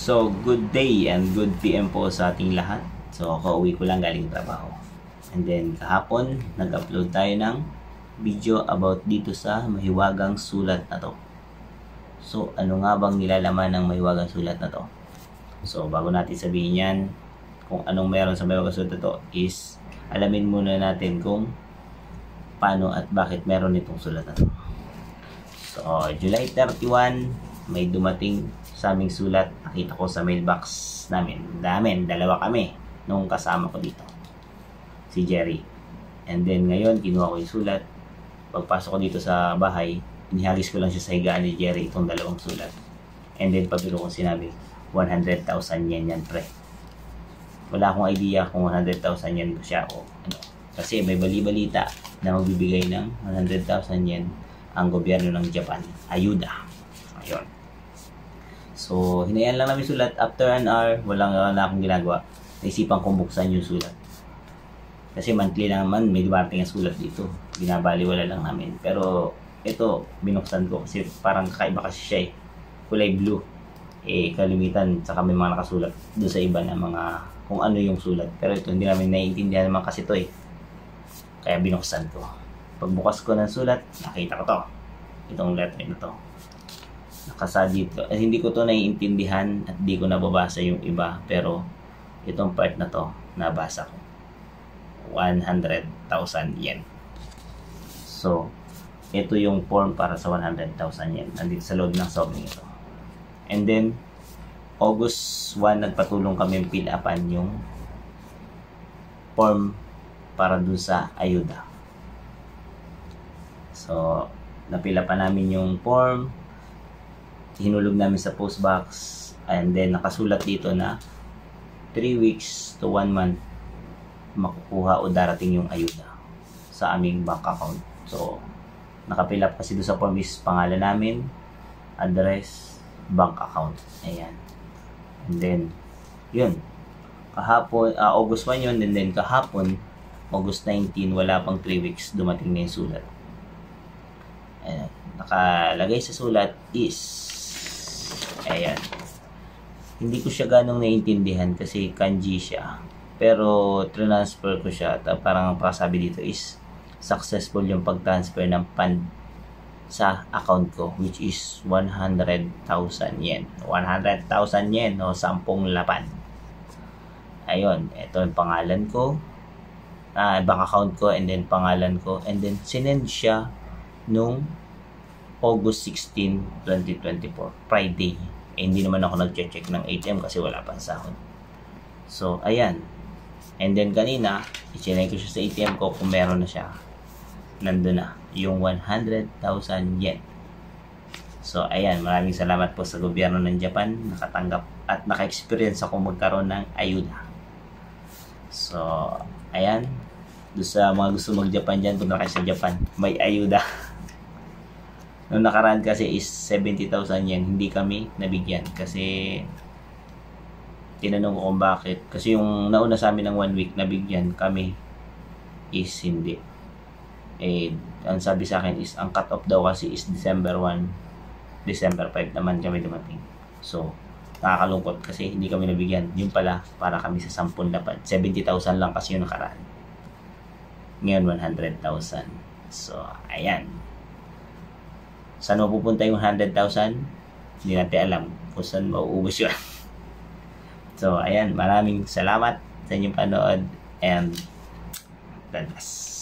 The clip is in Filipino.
So, good day and good PM po sa ating lahat. So, kauwi ko lang galing trabaho. And then, kahapon, nag-upload tayo ng video about dito sa mahiwagang sulat na to. So, ano nga bang nilalaman ng mahiwagang sulat na to? So, bago natin sabihin yan, kung anong meron sa mahiwagang sulat na to is, alamin muna natin kung paano at bakit meron itong sulat na to. So, July 31, may dumating sa aming sulat. Nakita ko sa mailbox namin. Dalawa kami nung kasama ko dito. Si Jerry. And then ngayon, kinuha ko yung sulat. Pagpasok ko dito sa bahay, inihagis ko lang siya sa higaan ni Jerry itong dalawang sulat. And then pabilo ko sinabi, 100,000 yen yan, pre. Wala akong idea kung 100,000 yen ba siya o ano. Kasi may bali-balita na magbibigay ng 100,000 yen ang gobyerno ng Japan. Ayuda. Ayun. So, hinayaan lang namin sulat. After an hour, wala na akong ginagawa. Naisipan kong buksan yung sulat. Kasi monthly lang naman, may dumating ang sulat dito. Binabaliwala lang namin. Pero, ito, binuksan ko kasi parang kakaiba kasi siya eh. Kulay blue. Eh, kalimitan, saka may mga nakasulat doon sa iba na mga kung ano yung sulat. Pero ito, hindi namin naiintindihan naman kasi ito eh. Kaya binuksan ko. Pagbukas ko ng sulat, nakita ko to. Itong letter na to. Nakasa dito. Hindi ko to naiintindihan at hindi ko nababasa yung iba. Pero itong part na to, nabasa ko. 100,000 yen. So, ito yung form para sa 100,000 yen. Nandito sa loob ng sobrang ito. And then, August 1, nagpatulong kami fill upan yung form para dun sa ayuda. So, napila pa namin yung form. Hinulog namin sa post box. And then, nakasulat dito na 3 weeks to 1 month makukuha o darating yung ayuda sa aming bank account. So, nakapilap kasi doon sa form is pangalan namin, address, bank account. Ayan. And then, yun. Kahapon, August 1 yun. And then, kahapon, August 19, wala pang 3 weeks, dumating na yung sulat. Ayan. Nakalagay sa sulat is, ayan. Hindi ko siya ganong naiintindihan kasi kanji siya. Pero, transfer ko siya. At parang ang pasabi dito is, successful yung pag-transfer ng fund sa account ko, which is 100,000 yen. 100,000 yen o 10 lapan. Ayun, ito yung pangalan ko. Bank account ko and then pangalan ko. And then, sinend siya nung August 16, 2024, Friday. Eh, hindi naman ako nag-check ng ATM kasi wala pang sahod. So, ayan. And then, kanina, i-check ko siya sa ATM ko kung meron na siya. Nandun na, yung 100,000 yen. So, ayan. Maraming salamat po sa gobyerno ng Japan. Nakatanggap at naka-experience ako magkaroon ng ayuda. So, ayan. Doon sa mga gusto mag-Japan dyan, punta kayo sa Japan. May ayuda. Noong nakaraan kasi is 70,000 yen. Hindi kami nabigyan. Kasi tinanong ko kung bakit. Kasi yung nauna sa amin ng 1 week nabigyan kami is hindi. Eh, ang sabi sa akin is ang cut off daw kasi is December 1. December 5 naman kami dumating. So, nakakalungkot kasi hindi kami nabigyan. Yun pala, para kami sa 10 lapad. 70,000 lang kasi yung nakaraan. Ngayon, 100,000. So, ayan. Saan mapupunta yung 100,000? Hindi natin alam kung saan mauubos yun. So, ayan. Maraming salamat sa inyong panood and God bless.